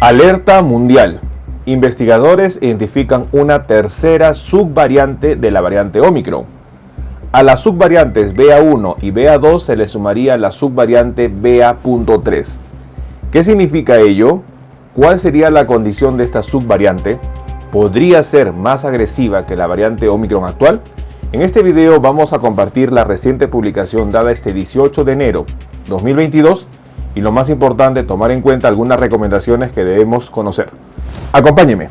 Alerta mundial. Investigadores identifican una tercera subvariante de la variante Omicron. A las subvariantes BA1 y BA2 se le sumaría la subvariante BA.3. ¿Qué significa ello? ¿Cuál sería la condición de esta subvariante? ¿Podría ser más agresiva que la variante Omicron actual? En este video vamos a compartir la reciente publicación dada este 18 de enero 2022 y lo más importante, tomar en cuenta algunas recomendaciones que debemos conocer. Acompáñeme.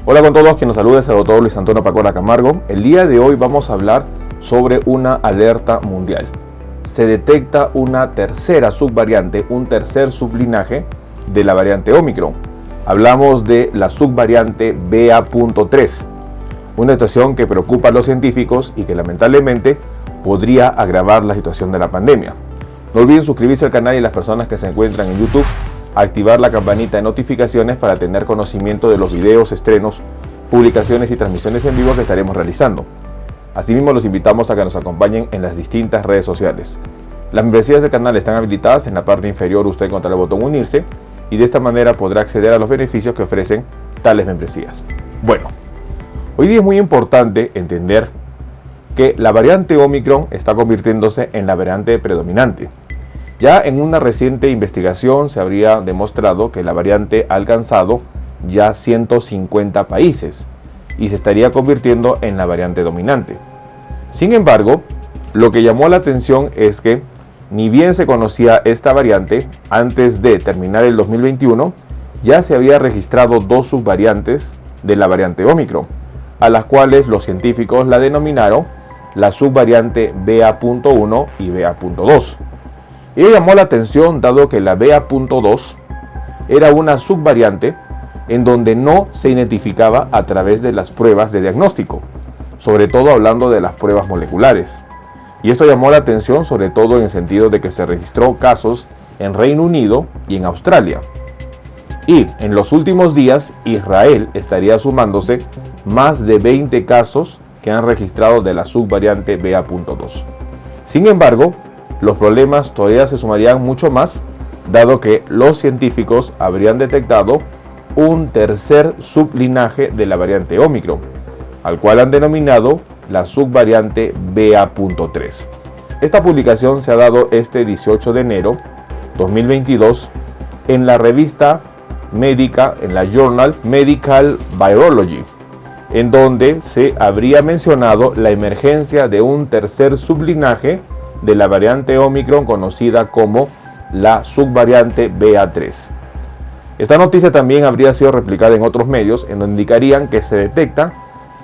Hola con todos, quien nos saluda es el doctor Luis Antonio Pacora Camargo. El día de hoy vamos a hablar sobre una alerta mundial. Se detecta una tercera subvariante, un tercer sublinaje de la variante Omicron. Hablamos de la subvariante BA.3, una situación que preocupa a los científicos y que lamentablemente podría agravar la situación de la pandemia. No olviden suscribirse al canal y las personas que se encuentran en YouTube, activar la campanita de notificaciones para tener conocimiento de los videos, estrenos, publicaciones y transmisiones en vivo que estaremos realizando. Asimismo, los invitamos a que nos acompañen en las distintas redes sociales. Las membresías del canal están habilitadas. En la parte inferior usted encontrará el botón unirse y de esta manera podrá acceder a los beneficios que ofrecen tales membresías. Bueno, hoy día es muy importante entender que la variante Omicron está convirtiéndose en la variante predominante. Ya en una reciente investigación se habría demostrado que la variante ha alcanzado ya 150 países y se estaría convirtiendo en la variante dominante. Sin embargo, lo que llamó la atención es que ni bien se conocía esta variante, antes de terminar el 2021, ya se había registrado dos subvariantes de la variante Omicron, a las cuales los científicos la denominaron la subvariante BA.1 y BA.2. Ello llamó la atención dado que la BA.2 era una subvariante en donde no se identificaba a través de las pruebas de diagnóstico, sobre todo hablando de las pruebas moleculares. Y esto llamó la atención sobre todo en el sentido de que se registró casos en Reino Unido y en Australia. Y en los últimos días Israel estaría sumándose más de 20 casos que han registrado de la subvariante BA.2. Sin embargo, los problemas todavía se sumarían mucho más, dado que los científicos habrían detectado un tercer sublinaje de la variante Omicron, al cual han denominado la subvariante BA.3. Esta publicación se ha dado este 18 de enero 2022 en la revista médica, en la Journal Medical Virology, en donde se habría mencionado la emergencia de un tercer sublinaje de la variante Omicron conocida como la subvariante BA3. Esta noticia también habría sido replicada en otros medios en donde indicarían que se detectan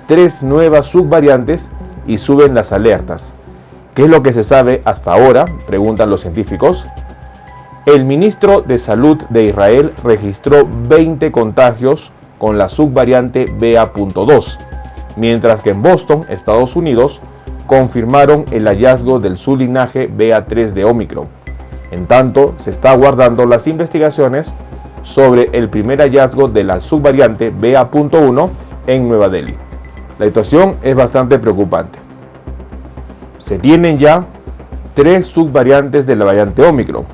3 nuevas subvariantes y suben las alertas. ¿Qué es lo que se sabe hasta ahora?, preguntan los científicos. El ministro de Salud de Israel registró 20 contagios con la subvariante BA.2, mientras que en Boston, Estados Unidos, confirmaron el hallazgo del sublinaje BA3 de Omicron. En tanto, se está aguardando las investigaciones sobre el primer hallazgo de la subvariante BA.1 en Nueva Delhi. La situación es bastante preocupante. Se tienen ya 3 subvariantes de la variante Omicron.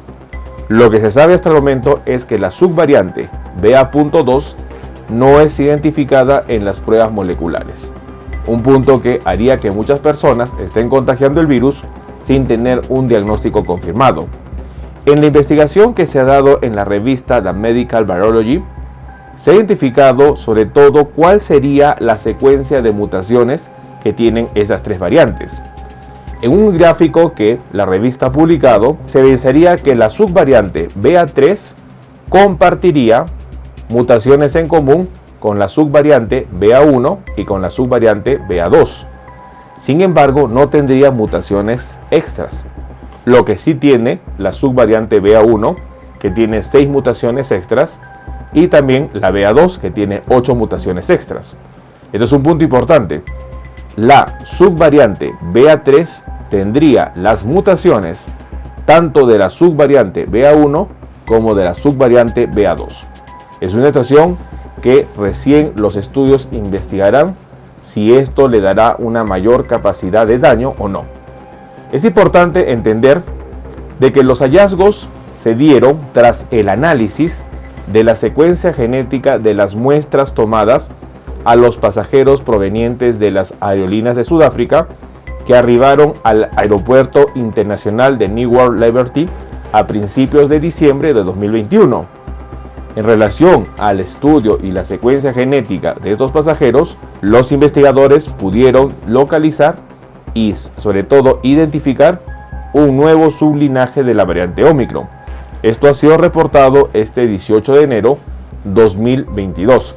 Lo que se sabe hasta el momento es que la subvariante BA.2 no es identificada en las pruebas moleculares. Un punto que haría que muchas personas estén contagiando el virus sin tener un diagnóstico confirmado. En la investigación que se ha dado en la revista The Medical Virology, se ha identificado sobre todo cuál sería la secuencia de mutaciones que tienen esas 3 variantes. En un gráfico que la revista ha publicado, se evidenciaría que la subvariante BA3 compartiría mutaciones en común con la subvariante BA1 y con la subvariante BA2. Sin embargo, no tendría mutaciones extras. Lo que sí tiene la subvariante BA1, que tiene 6 mutaciones extras, y también la BA2, que tiene 8 mutaciones extras. Esto es un punto importante. La subvariante BA3 tendría las mutaciones tanto de la subvariante BA1 como de la subvariante BA2. Es una situación que recién los estudios investigarán si esto le dará una mayor capacidad de daño o no. Es importante entender de que los hallazgos se dieron tras el análisis de la secuencia genética de las muestras tomadas a los pasajeros provenientes de las aerolíneas de Sudáfrica que arribaron al Aeropuerto Internacional de Newark Liberty a principios de diciembre de 2021. En relación al estudio y la secuencia genética de estos pasajeros, los investigadores pudieron localizar y sobre todo identificar un nuevo sublinaje de la variante Omicron. Esto ha sido reportado este 18 de enero 2022.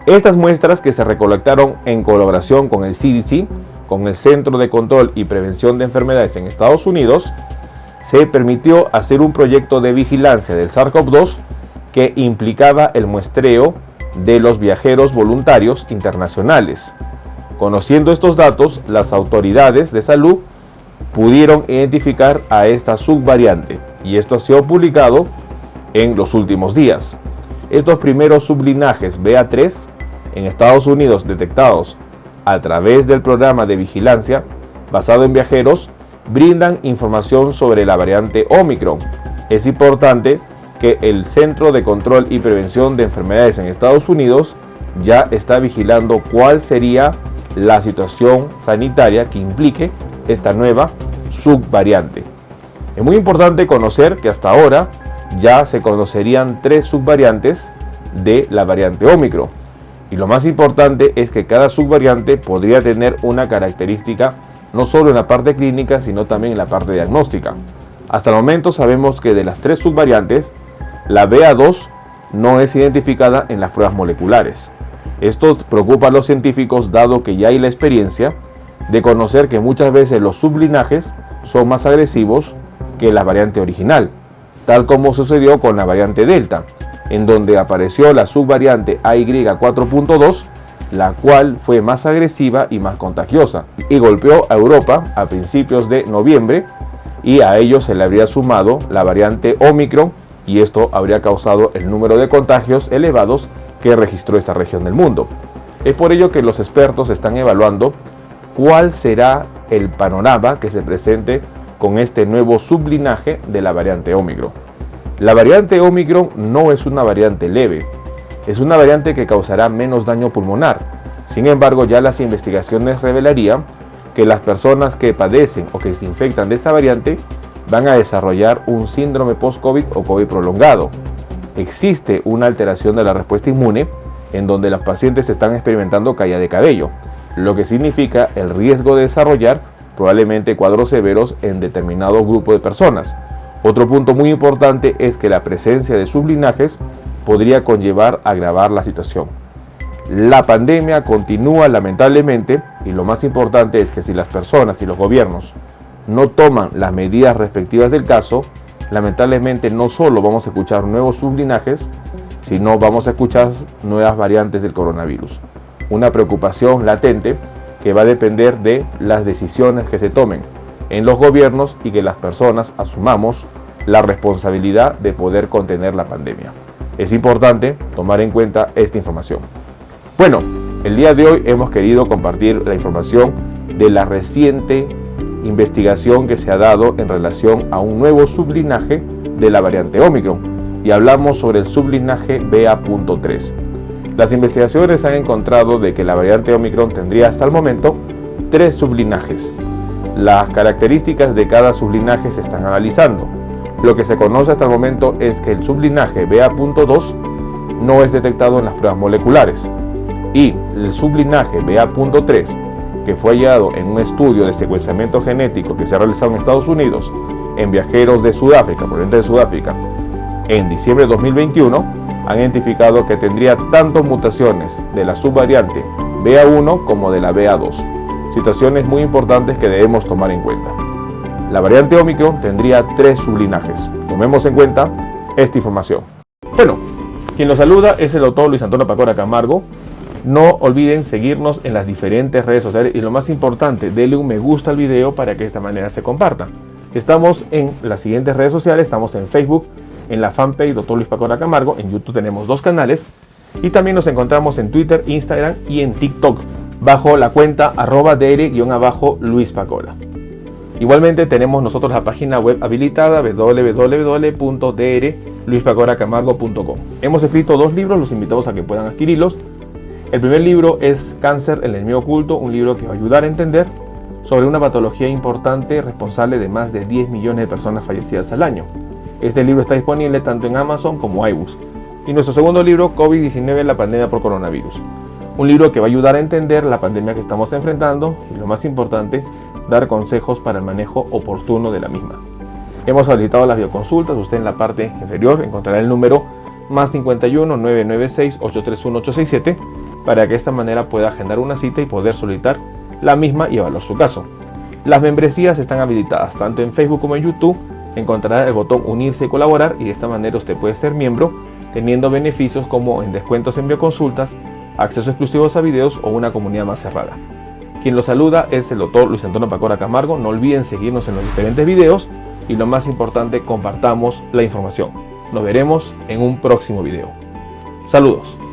Estas muestras, que se recolectaron en colaboración con el CDC, con el Centro de Control y Prevención de Enfermedades en Estados Unidos, se permitió hacer un proyecto de vigilancia del SARS-CoV-2 que implicaba el muestreo de los viajeros voluntarios internacionales. Conociendo estos datos, las autoridades de salud pudieron identificar a esta subvariante, y esto ha sido publicado en los últimos días. Estos primeros sublinajes BA.3 en Estados Unidos detectados a través del programa de vigilancia basado en viajeros brindan información sobre la variante Omicron. Es importante que el Centro de Control y Prevención de Enfermedades en Estados Unidos ya está vigilando cuál sería la situación sanitaria que implique esta nueva subvariante. Es muy importante conocer que hasta ahora ya se conocerían 3 subvariantes de la variante Omicron. Y lo más importante es que cada subvariante podría tener una característica no solo en la parte clínica, sino también en la parte diagnóstica. Hasta el momento sabemos que de las 3 subvariantes, la BA.2 no es identificada en las pruebas moleculares. Esto preocupa a los científicos, dado que ya hay la experiencia de conocer que muchas veces los sublinajes son más agresivos que la variante original, tal como sucedió con la variante Delta, en donde apareció la subvariante AY4.2, la cual fue más agresiva y más contagiosa, y golpeó a Europa a principios de noviembre, y a ello se le habría sumado la variante Omicron, y esto habría causado el número de contagios elevados que registró esta región del mundo. Es por ello que los expertos están evaluando cuál será el panorama que se presente con este nuevo sublinaje de la variante Omicron. La variante Omicron no es una variante leve, es una variante que causará menos daño pulmonar. Sin embargo, ya las investigaciones revelarían que las personas que padecen o que se infectan de esta variante van a desarrollar un síndrome post-COVID o COVID prolongado. Existe una alteración de la respuesta inmune en donde los pacientes están experimentando caída de cabello, lo que significa el riesgo de desarrollar probablemente cuadros severos en determinado grupo de personas. Otro punto muy importante es que la presencia de sublinajes podría conllevar a agravar la situación. La pandemia continúa lamentablemente, y lo más importante es que si las personas y los gobiernos no toman las medidas respectivas del caso, lamentablemente no solo vamos a escuchar nuevos sublinajes, sino vamos a escuchar nuevas variantes del coronavirus. Una preocupación latente que va a depender de las decisiones que se tomen en los gobiernos y que las personas asumamos la responsabilidad de poder contener la pandemia. Es importante tomar en cuenta esta información. Bueno, el día de hoy hemos querido compartir la información de la reciente investigación que se ha dado en relación a un nuevo sublinaje de la variante Omicron, y hablamos sobre el sublinaje BA.3. Las investigaciones han encontrado de que la variante Omicron tendría hasta el momento 3 sublinajes. Las características de cada sublinaje se están analizando. Lo que se conoce hasta el momento es que el sublinaje BA.2 no es detectado en las pruebas moleculares, y el sublinaje BA.3, que fue hallado en un estudio de secuenciamiento genético que se ha realizado en Estados Unidos en viajeros de Sudáfrica, provenientes de Sudáfrica, en diciembre de 2021, han identificado que tendría tanto mutaciones de la subvariante BA1 como de la BA2. Situaciones muy importantes que debemos tomar en cuenta. La variante Omicron tendría 3 sublinajes. Tomemos en cuenta esta información. Bueno, quien los saluda es el doctor Luis Antonio Pacora Camargo. No olviden seguirnos en las diferentes redes sociales y lo más importante, denle un me gusta al video para que de esta manera se comparta. Estamos en las siguientes redes sociales, estamos en Facebook, en la fanpage Dr. Luis Pacora Camargo, en YouTube tenemos 2 canales Y también nos encontramos en Twitter, Instagram y en TikTok bajo la cuenta @dr_Luis Pacora. Igualmente tenemos nosotros la página web habilitada www.drluispacoracamargo.com. Hemos escrito 2 libros, los invitamos a que puedan adquirirlos. El primer libro es Cáncer, el enemigo oculto, un libro que va a ayudar a entender sobre una patología importante responsable de más de 10 millones de personas fallecidas al año. Este libro está disponible tanto en Amazon como iBooks. Y nuestro segundo libro, COVID-19, la pandemia por coronavirus. Un libro que va a ayudar a entender la pandemia que estamos enfrentando y, lo más importante, dar consejos para el manejo oportuno de la misma. Hemos habilitado las videoconsultas. Usted en la parte inferior encontrará el número +51 996 831 867 para que de esta manera pueda agendar una cita y poder solicitar la misma y evaluar su caso. Las membresías están habilitadas tanto en Facebook como en YouTube. Encontrará el botón unirse y colaborar y de esta manera usted puede ser miembro teniendo beneficios como en descuentos en bioconsultas, acceso exclusivos a videos o una comunidad más cerrada. Quien lo saluda es el doctor Luis Antonio Pacora Camargo. No olviden seguirnos en los diferentes videos y lo más importante, compartamos la información. Nos veremos en un próximo video. Saludos.